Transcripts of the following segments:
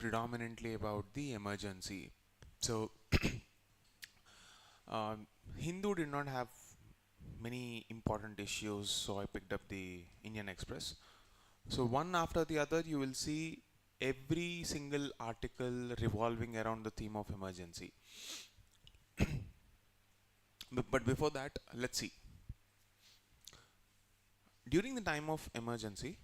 predominantly about the emergency. So Hindu did not have many important issues, so I picked up the Indian Express. So one after the other, you will see every single article revolving around the theme of emergency. But before that, let's see. During the time of emergency,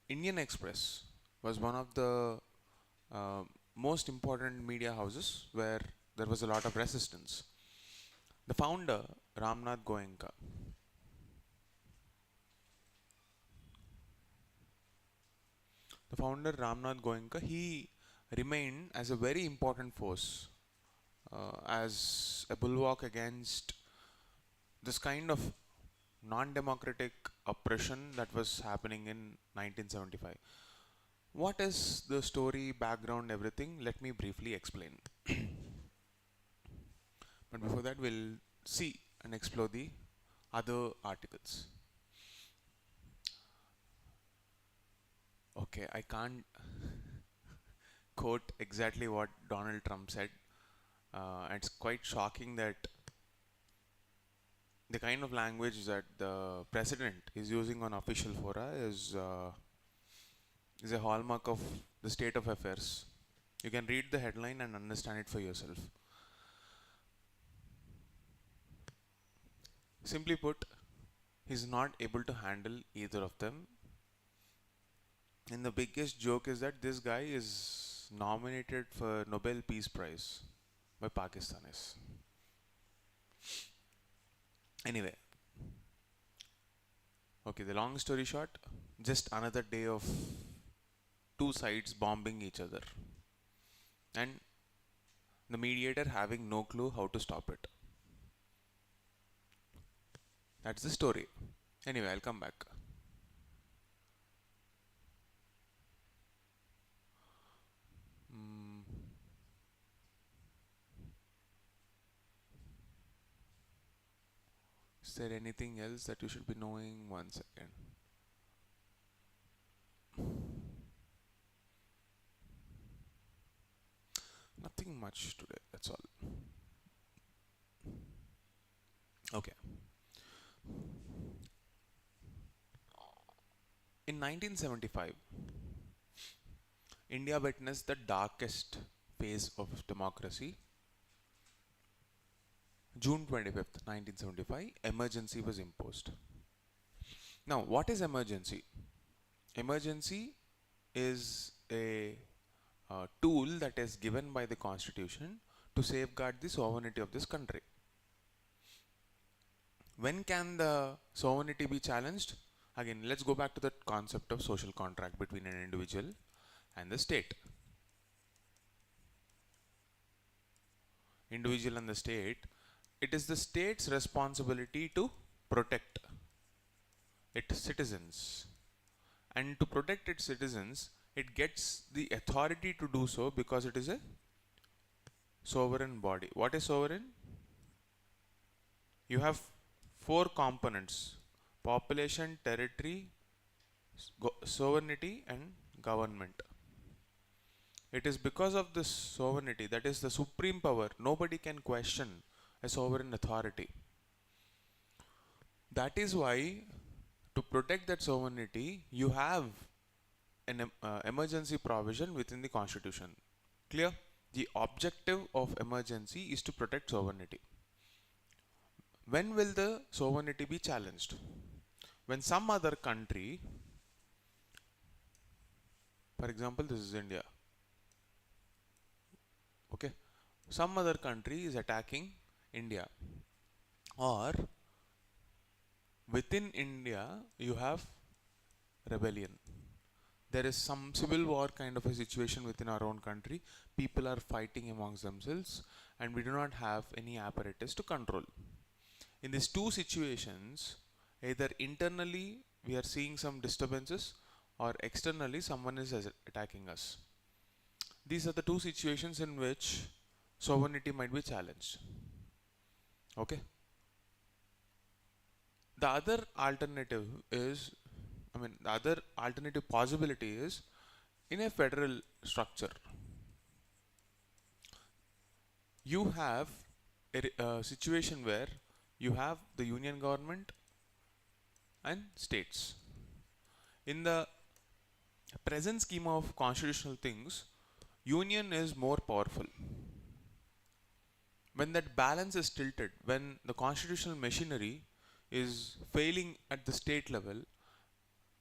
Indian Express was one of the uh, most important media houses where there was a lot of resistance. The founder, Ramnath Goenka, he remained as a very important force as a bulwark against this kind of non-democratic oppression that was happening in 1975. What is the story, background, everything? Let me briefly explain. But before that, we'll see and explore the other articles. Okay, I can't quote exactly what Donald Trump said. It's quite shocking that the kind of language that the president is using on official fora is a hallmark of the state of affairs. You can read the headline and understand it for yourself. Simply put, he's not able to handle either of them. And the biggest joke is that this guy is nominated for Nobel Peace Prize by Pakistanis. Anyway, okay, the long story short, just another day of two sides bombing each other and the mediator having no clue how to stop it. That's the story. Anyway, I'll come back. Is there anything else that you should be knowing? 1 second. Nothing much today, that's all. Okay. In 1975, India witnessed the darkest phase of democracy. June 25th, 1975, emergency was imposed. Now, what is emergency? Emergency is a tool that is given by the Constitution to safeguard the sovereignty of this country. When can the sovereignty be challenged? Again, let's go back to the concept of social contract between an individual and the state. Individual and the state, it is the state's responsibility to protect its citizens. And to protect its citizens, it gets the authority to do so because it is a sovereign body. What is sovereign? You have four components: population, territory, sovereignty, and government. It is because of this sovereignty, that is the supreme power, nobody can question a sovereign authority. That is why, to protect that sovereignty, you have an emergency provision within the Constitution. Clear? The objective of emergency is to protect sovereignty. When will the sovereignty be challenged? When some other country, for example, this is India, okay, some other country is attacking India, or within India you have rebellion. There is some civil war kind of a situation within our own country. People are fighting amongst themselves and we do not have any apparatus to control. In these two situations, either internally we are seeing some disturbances or externally someone is attacking us. These are the two situations in which sovereignty might be challenged. Okay. The other alternative is, the other alternative possibility is In a federal structure, you have a situation where you have the union government and states. In the present scheme of constitutional things, union is more powerful. When that balance is tilted, when the constitutional machinery is failing at the state level,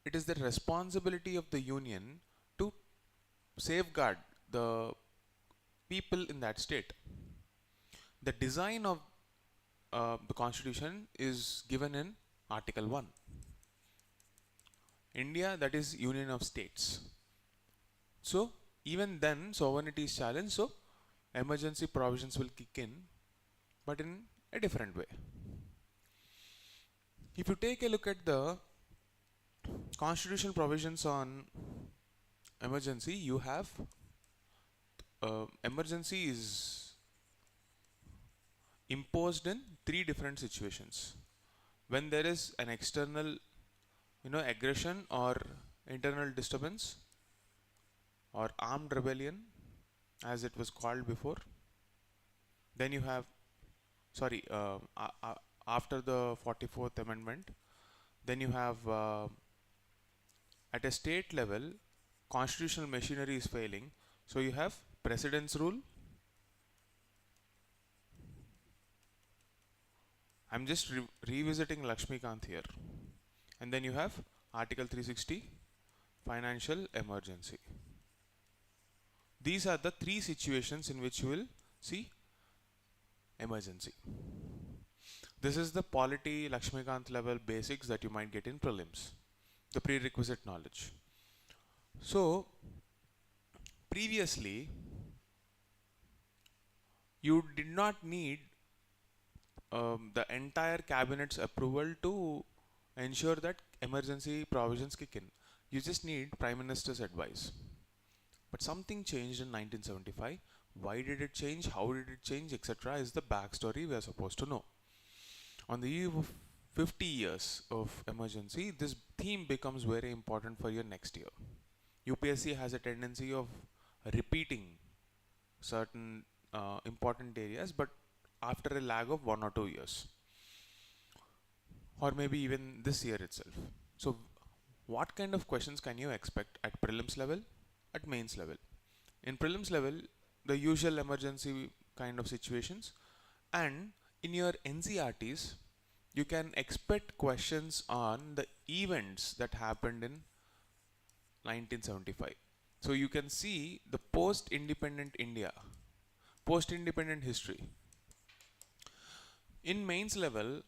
it is the responsibility of the union to safeguard the people in that state. The design of the constitution is given in Article 1. India, that is union of states. So even then sovereignty is challenged, so emergency provisions will kick in, but in a different way. If you take a look at the constitutional provisions on emergency, you have emergency is imposed in 3 different situations. When there is an external aggression or internal disturbance or armed rebellion, as it was called before. Then you have, after the 44th amendment, then you have at a state level, constitutional machinery is failing. So you have President's rule. I'm just revisiting Lakshmikant here. And then you have Article 360, financial emergency. These are the 3 situations in which you will see emergency. This is the polity Lakshmikant level basics that you might get in prelims, the prerequisite knowledge. So previously you did not need the entire cabinet's approval to ensure that emergency provisions kick in. You just need Prime Minister's advice. But something changed in 1975. Why did it change? How did it change? Etc. is the backstory we are supposed to know. On the eve of 50 years of emergency, this theme becomes very important for your next year. UPSC has a tendency of repeating certain important areas, but after a lag of 1 or 2 years, or maybe even this year itself. So what kind of questions can you expect at prelims level, at mains level? In prelims level, the usual emergency kind of situations, and in your NCRTs, you can expect questions on the events that happened in 1975. So you can see the post-independent India, post-independent history. In mains level,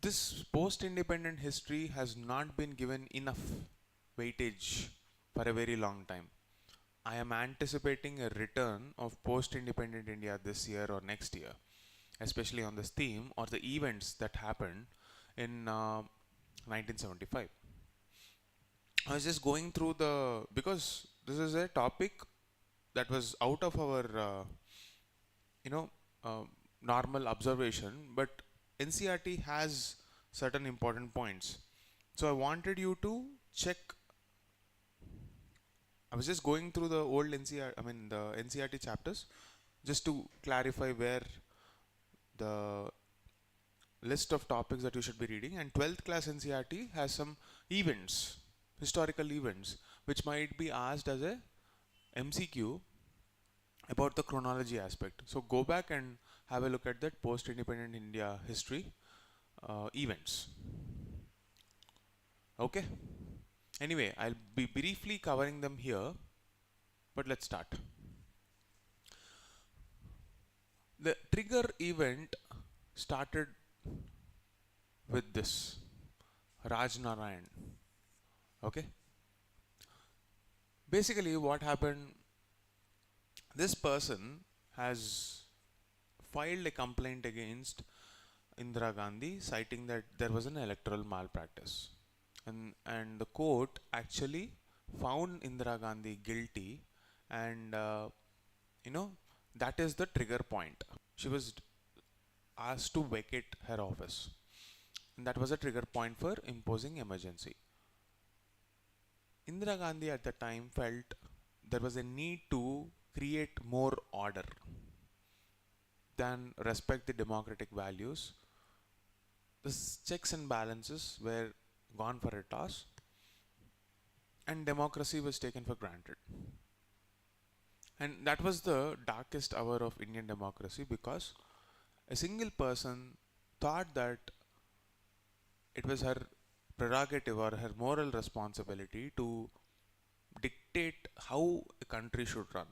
this post-independent history has not been given enough weightage for a very long time. I am anticipating a return of post-independent India this year or next year, especially on this theme or the events that happened in 1975. I was just going through because this is a topic that was out of our normal observation, but NCRT has certain important points. So I wanted you to check. I was just going through the old the NCRT chapters, just to clarify where the list of topics that you should be reading. And 12th class NCRT has some events, historical events, which might be asked as a MCQ about the chronology aspect. So go back and have a look at that post-independent India history events. Okay. Anyway, I'll be briefly covering them here, but let's start. The trigger event started with this Raj Narayan. Okay. Basically, what happened? This person has filed a complaint against Indira Gandhi, citing that there was an electoral malpractice, and the court actually found Indira Gandhi guilty, and that is the trigger point. She was asked to vacate her office, and that was a trigger point for imposing emergency. Indira Gandhi at the time felt there was a need to create more order than respect the democratic values. The checks and balances were gone for a toss, and democracy was taken for granted. And that was the darkest hour of Indian democracy, because a single person thought that it was her prerogative or her moral responsibility to dictate how a country should run.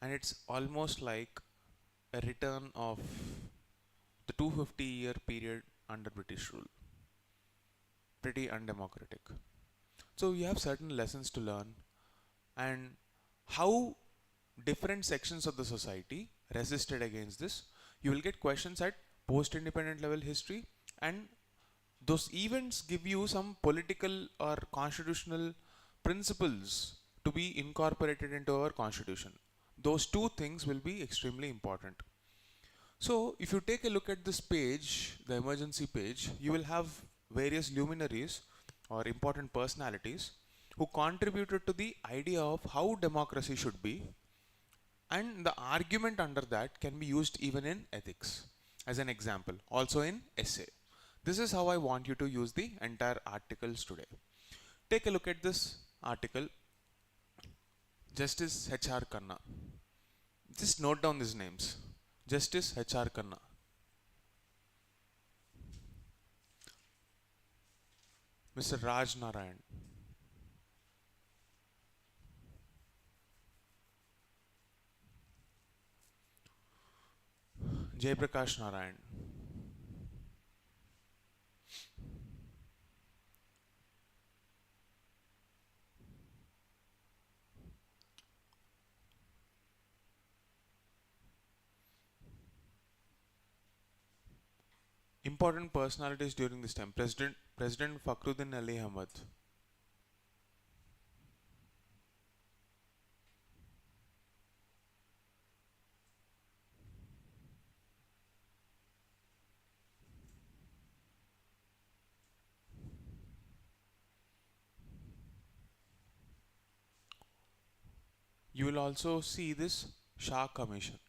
And it's almost like a return of the 250-year period under British rule. Pretty undemocratic. So you have certain lessons to learn, and how different sections of the society resisted against this. You will get questions at post-independent level history, and those events give you some political or constitutional principles to be incorporated into our constitution. Those two things will be extremely important. So if you take a look at this page, the emergency page, you will have various luminaries or important personalities who contributed to the idea of how democracy should be, and the argument under that can be used even in ethics as an example, also in essay. This is how I want you to use the entire articles today. Take a look at this article, Justice H.R. Khanna. Just note down these names. Justice H.R. Khanna. Mr. Raj Narayan. Jaiprakash Narayan. Important personalities during this time. President Fakhruddin Ali Ahmad. You will also see this Shah Commission.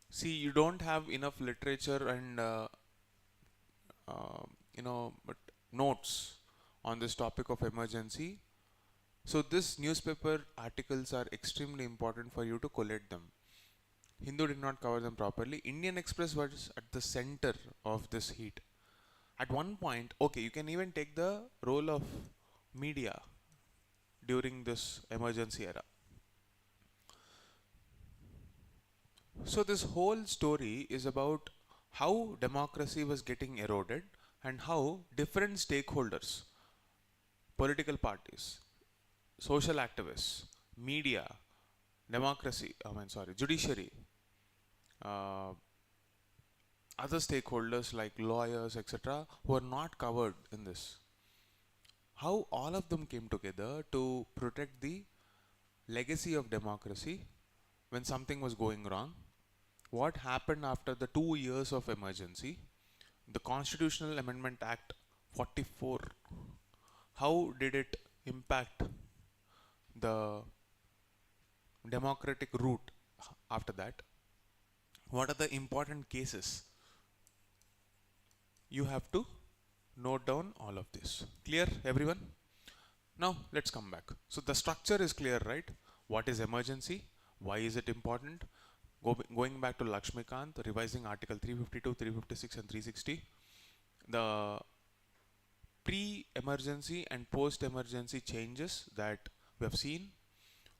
See, you don't have enough literature and but notes on this topic of emergency. So this newspaper articles are extremely important for you to collate them. Hindu did not cover them properly. Indian Express was at the center of this heat. At one point, okay, you can even take the role of media during this emergency era. So this whole story is about how democracy was getting eroded and how different stakeholders, political parties, social activists, media, judiciary, other stakeholders like lawyers, etc., who are not covered in this. How all of them came together to protect the legacy of democracy when something was going wrong. What happened after the 2 years of emergency? The Constitutional Amendment Act 44. How did it impact the democratic route after that? What are the important cases? You have to note down all of this. Clear, everyone? Now let's come back. So the structure is clear, right? What is emergency? Why is it important? Going back to Lakshmikant, revising Article 352, 356 and 360. The pre-emergency and post-emergency changes that we have seen.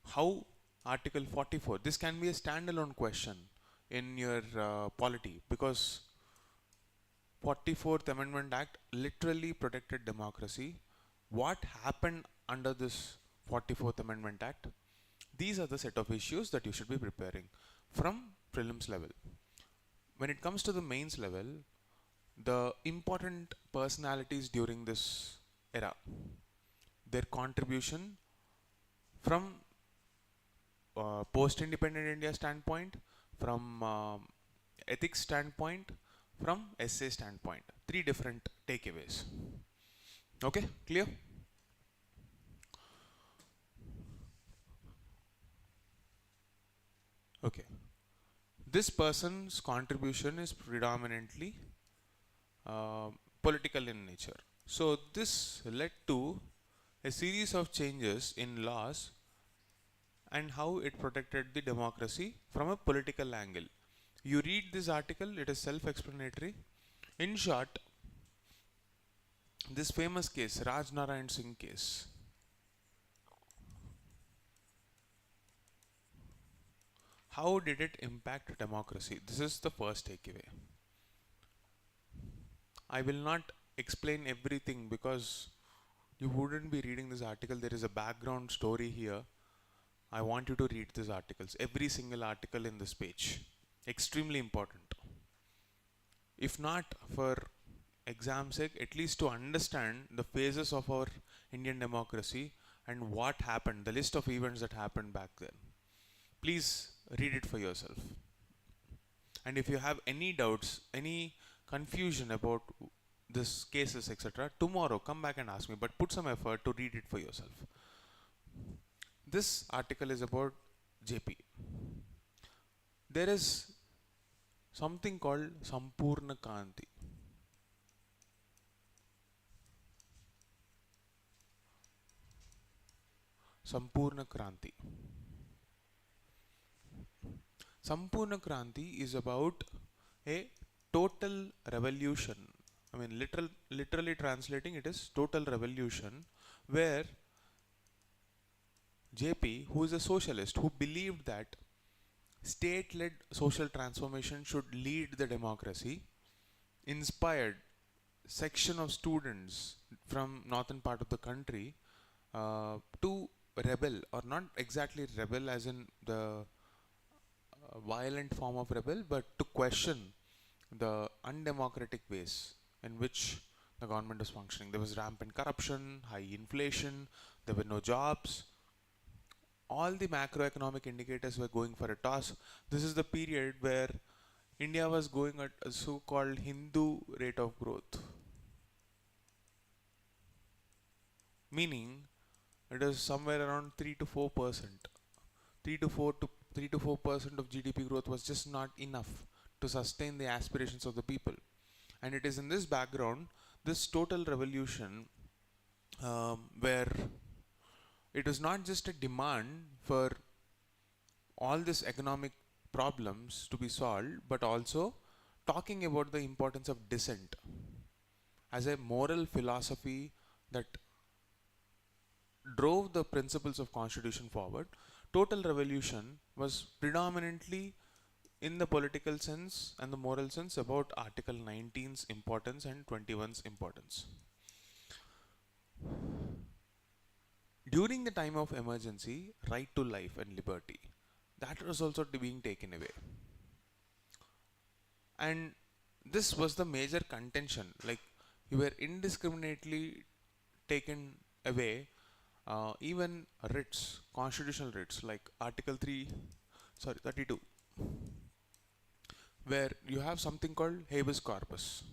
How Article 44, this can be a standalone question in your polity, because 44th Amendment Act literally protected democracy. What happened under this 44th Amendment Act? These are the set of issues that you should be preparing from prelims level. When it comes to the mains level, the important personalities during this era, their contribution from post-independent India standpoint, from ethics standpoint, from essay standpoint. 3 different takeaways. Okay, clear? This person's contribution is predominantly uh, political in nature. So this led to a series of changes in laws and how it protected the democracy from a political angle. You read this article, it is self-explanatory. In short, this famous case, Raj Narayan Singh case, how did it impact democracy? This is the first takeaway. I will not explain everything because you wouldn't be reading this article. There is a background story here. I want you to read these articles, every single article in this page. Extremely important. If not for exam sake, at least to understand the phases of our Indian democracy and what happened, the list of events that happened back then. Please read it for yourself. And if you have any doubts, any confusion about this cases, etc., tomorrow come back and ask me, but put some effort to read it for yourself. This article is about JP. There is something called Sampurna Kranti. Sampurna Kranti. Sampurna Kranti is about a total revolution. I mean, literally translating, it is total revolution, where JP, who is a socialist, who believed that state-led social transformation should lead the democracy, inspired section of students from northern part of the country to rebel, or not exactly rebel as in the violent form of rebel, but to question the undemocratic ways in which the government is functioning. There was rampant corruption, high inflation, there were no jobs. All the macroeconomic indicators were going for a toss. This is the period where India was going at a so-called Hindu rate of growth. Meaning, it is somewhere around 3 to 4%. 3 to 4% of GDP growth was just not enough to sustain the aspirations of the people. And it is in this background, this total revolution, where it is not just a demand for all these economic problems to be solved, but also talking about the importance of dissent as a moral philosophy that drove the principles of constitution forward. Total revolution was predominantly in the political sense and the moral sense about Article 19's importance and 21's importance. During the time of emergency, right to life and liberty, that was also being taken away. And this was the major contention, like you were indiscriminately taken away, even writs, constitutional writs like Article 32, where you have something called habeas corpus.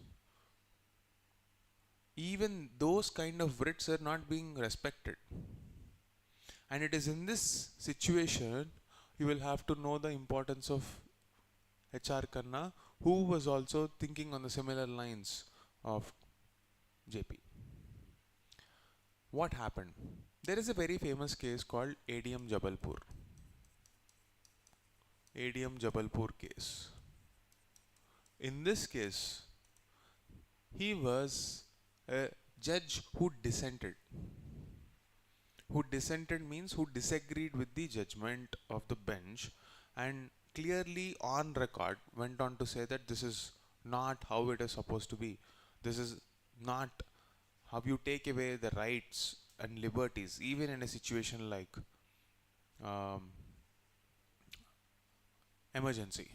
Even those kind of writs are not being respected. And it is in this situation you will have to know the importance of H.R. Khanna, who was also thinking on the similar lines of JP. What happened? There is a very famous case called ADM Jabalpur. ADM Jabalpur case. In this case, he was a judge who dissented. Who dissented means who disagreed with the judgment of the bench, and clearly on record went on to say that this is not how it is supposed to be. This is not how you take away the rights and liberties, even in a situation like emergency.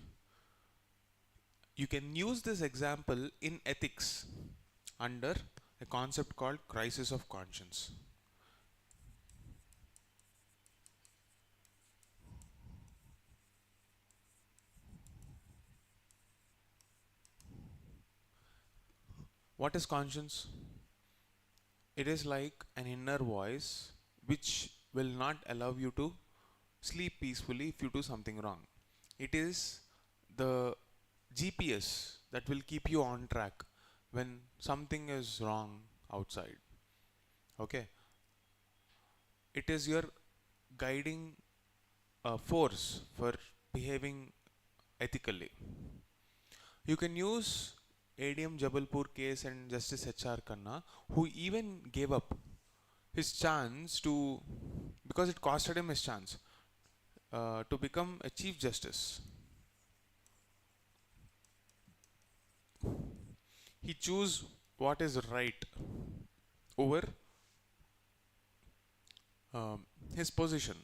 You can use this example in ethics under a concept called crisis of conscience. What is conscience? It is like an inner voice which will not allow you to sleep peacefully if you do something wrong. It is the GPS that will keep you on track when something is wrong outside. Okay, it is your guiding force for behaving ethically. You can use ADM Jabalpur case and Justice H.R. Khanna, who even gave up his chance to, because it costed him his chance to become a Chief Justice. He chose what is right over his position,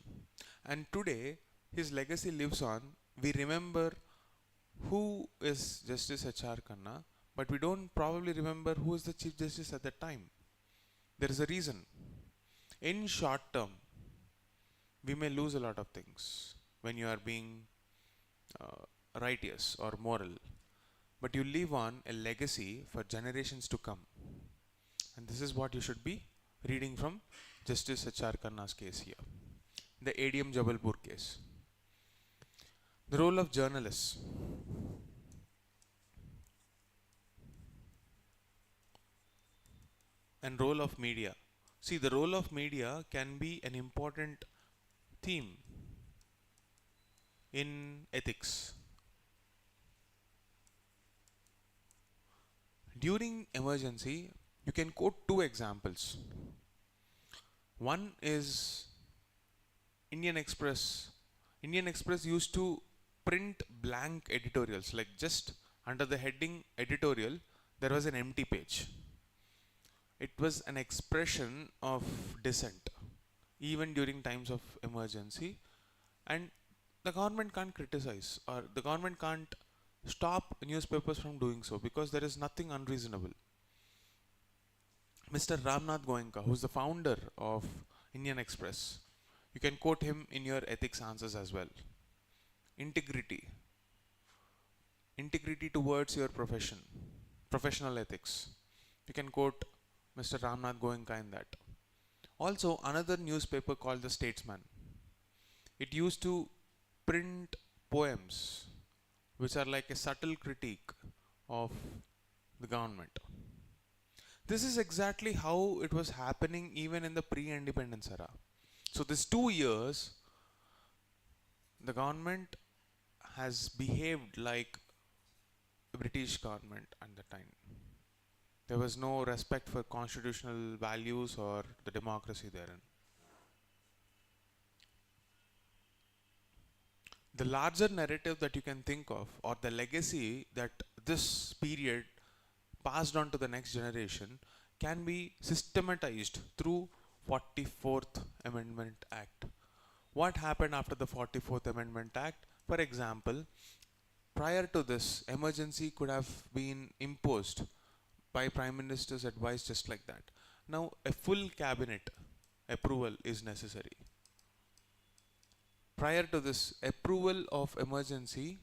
and today his legacy lives on. We remember who is Justice H.R. Khanna, but we don't probably remember who is the Chief Justice at that time. There is a reason. In short term, we may lose a lot of things when you are being righteous or moral, but you leave on a legacy for generations to come. And this is what you should be reading from Justice H.R. Khanna's case here, the ADM Jabalpur case. The role of journalists. And role of media. See, the role of media can be an important theme in ethics. During emergency, you can quote two examples. One is Indian Express. Indian Express used to print blank editorials, like just under the heading editorial, there was an empty page. It was an expression of dissent, even during times of emergency, and the government can't criticize, or the government can't stop newspapers from doing so, because there is nothing unreasonable. Mr. Ramnath Goenka, who's the founder of Indian Express, you can quote him in your ethics answers as well. Integrity towards your profession, professional ethics. You can quote Mr. Ramnath Goenka in that. Also, another newspaper called The Statesman. It used to print poems which are like a subtle critique of the government. This is exactly how it was happening even in the pre-independence era. So these 2 years, the government has behaved like the British government at the time. There was no respect for constitutional values or the democracy therein. The larger narrative that you can think of, or the legacy that this period passed on to the next generation, can be systematized through 44th Amendment Act. What happened after the 44th Amendment Act? For example, prior to this, emergency could have been imposed by Prime Minister's advice just like that. Now, a full cabinet approval is necessary. Prior to this, approval of emergency,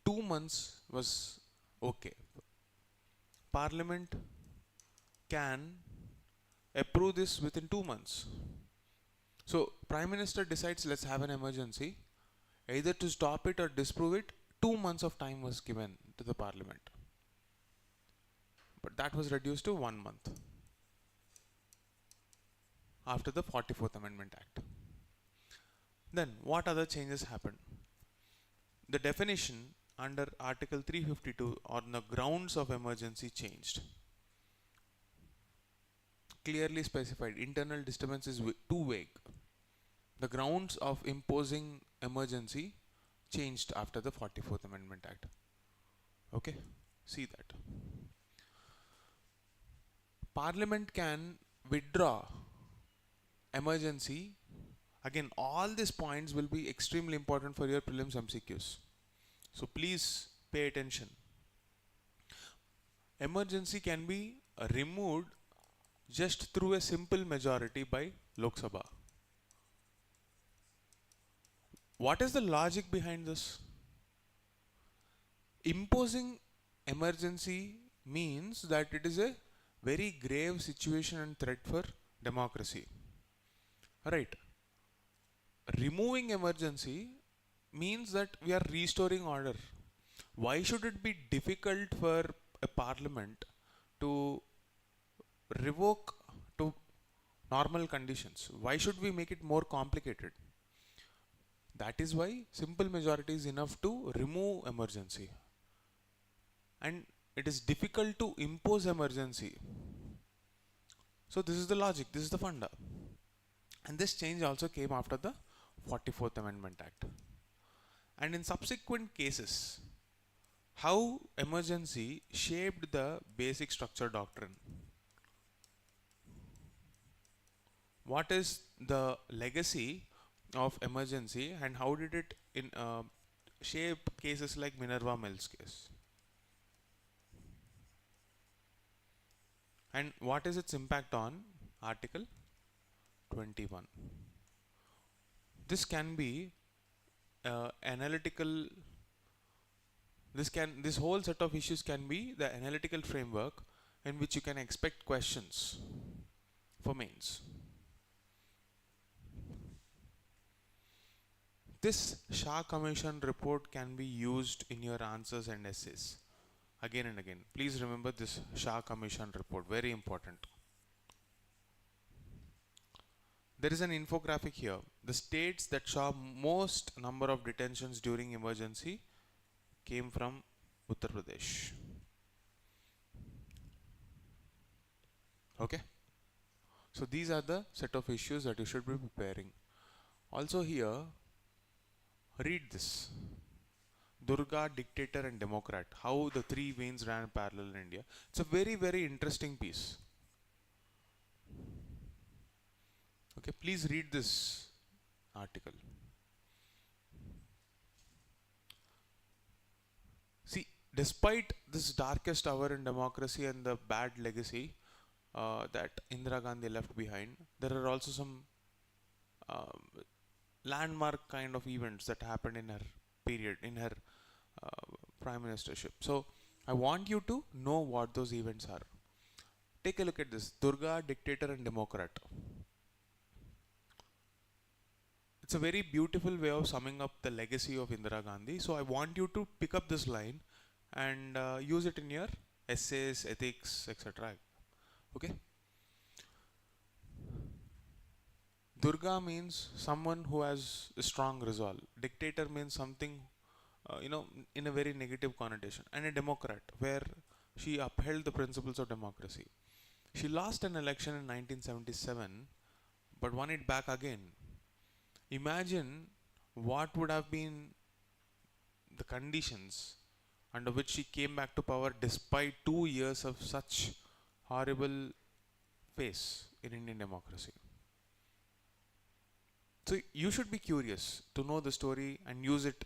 2 months was okay. Parliament can approve this within 2 months. So, Prime Minister decides, let's have an emergency. Either to stop it or disprove it, 2 months of time was given to the Parliament. But that was reduced to 1 month after the 44th Amendment Act. Then, what other changes happened? The definition under Article 352 on the grounds of emergency changed. Clearly specified, internal disturbance is too vague. The grounds of imposing emergency changed after the 44th Amendment Act. Okay, see that. Parliament can withdraw emergency. Again, all these points will be extremely important for your prelims MCQs. So please pay attention. Emergency can be removed just through a simple majority by Lok Sabha. What is the logic behind this? Imposing emergency means that it is a very grave situation and threat for democracy. Right. Removing emergency means that we are restoring order. Why should it be difficult for a parliament to revoke to normal conditions? Why should we make it more complicated? That is why simple majority is enough to remove emergency. And it is difficult to impose emergency. So this is the logic, this is the funda. And this change also came after the 44th Amendment Act. And in subsequent cases, how emergency shaped the basic structure doctrine. What is the legacy of emergency and how did it shape cases like Minerva Mills case? And what is its impact on Article 21? This can be analytical. This whole set of issues can be the analytical framework in which you can expect questions for mains. This Shah Commission report can be used in your answers and essays again and again. Please remember this Shah Commission report, very important. There is an infographic here. The states that saw most number of detentions during emergency came from Uttar Pradesh. Okay? So these are the set of issues that you should be preparing. Also here, read this. Durga, Dictator and Democrat. How the three veins ran parallel in India. It's a very, very interesting piece. Okay, please read this article. See, despite this darkest hour in democracy and the bad legacy that Indira Gandhi left behind, there are also some landmark kind of events that happened in her period, in her prime ministership. So I want you to know what those events are. Take a look at this. Durga, Dictator and Democrat. It's a very beautiful way of summing up the legacy of Indira Gandhi. So I want you to pick up this line and use it in your essays, ethics, etc. Okay? Durga means someone who has a strong resolve. Dictator means something, in a very negative connotation. And a Democrat, where she upheld the principles of democracy. She lost an election in 1977, but won it back again. Imagine what would have been the conditions under which she came back to power despite 2 years of such horrible phase in Indian democracy. So you should be curious to know the story and use it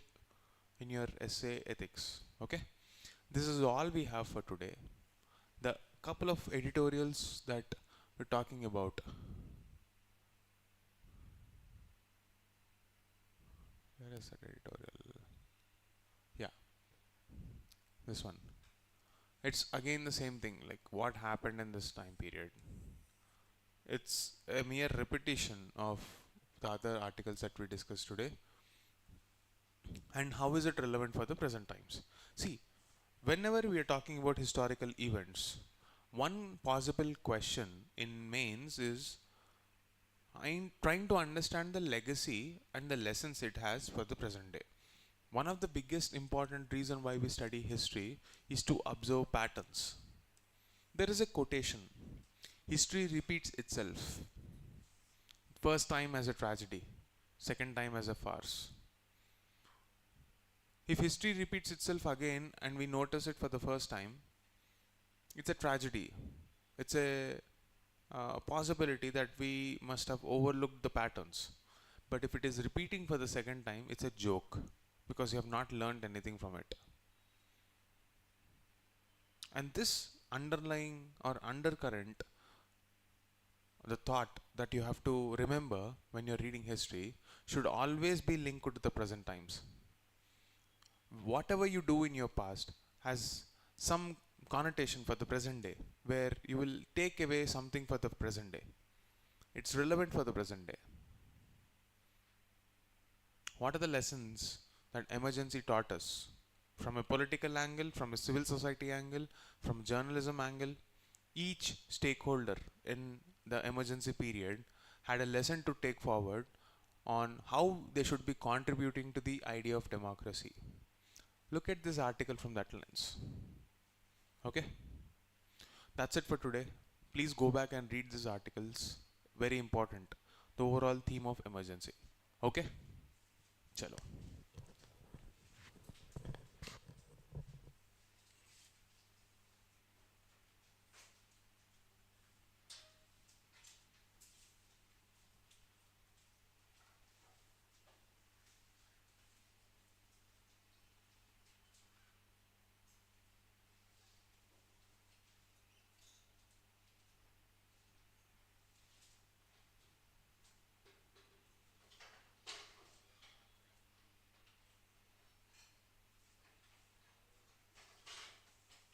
in your essay ethics. Okay? This is all we have for today. The couple of editorials that we're talking about. Where is that editorial? Yeah, this one. It's again the same thing, like what happened in this time period. It's a mere repetition of the other articles that we discussed today. And how is it relevant for the present times? See, whenever we are talking about historical events, one possible question in mains is I'm trying to understand the legacy and the lessons it has for the present day. One of the biggest important reason why we study history is to observe patterns. There is a quotation, history repeats itself. First time as a tragedy, second time as a farce. If history repeats itself again and we notice it for the first time, it's a tragedy. It's a possibility that we must have overlooked the patterns. But if it is repeating for the second time, it's a joke because you have not learned anything from it. And this underlying or undercurrent, the thought that you have to remember when you're reading history, should always be linked to the present times. Whatever you do in your past has some connotation for the present day, where you will take away something for the present day. It's relevant for the present day. What are the lessons that emergency taught us From a political angle, from a civil society angle, from journalism angle, each stakeholder in the emergency period had a lesson to take forward on how they should be contributing to the idea of democracy. Look at this article from that lens. Okay, that's it for today. Please go back and read these articles. Very important. The overall theme of emergency. Okay, chalo.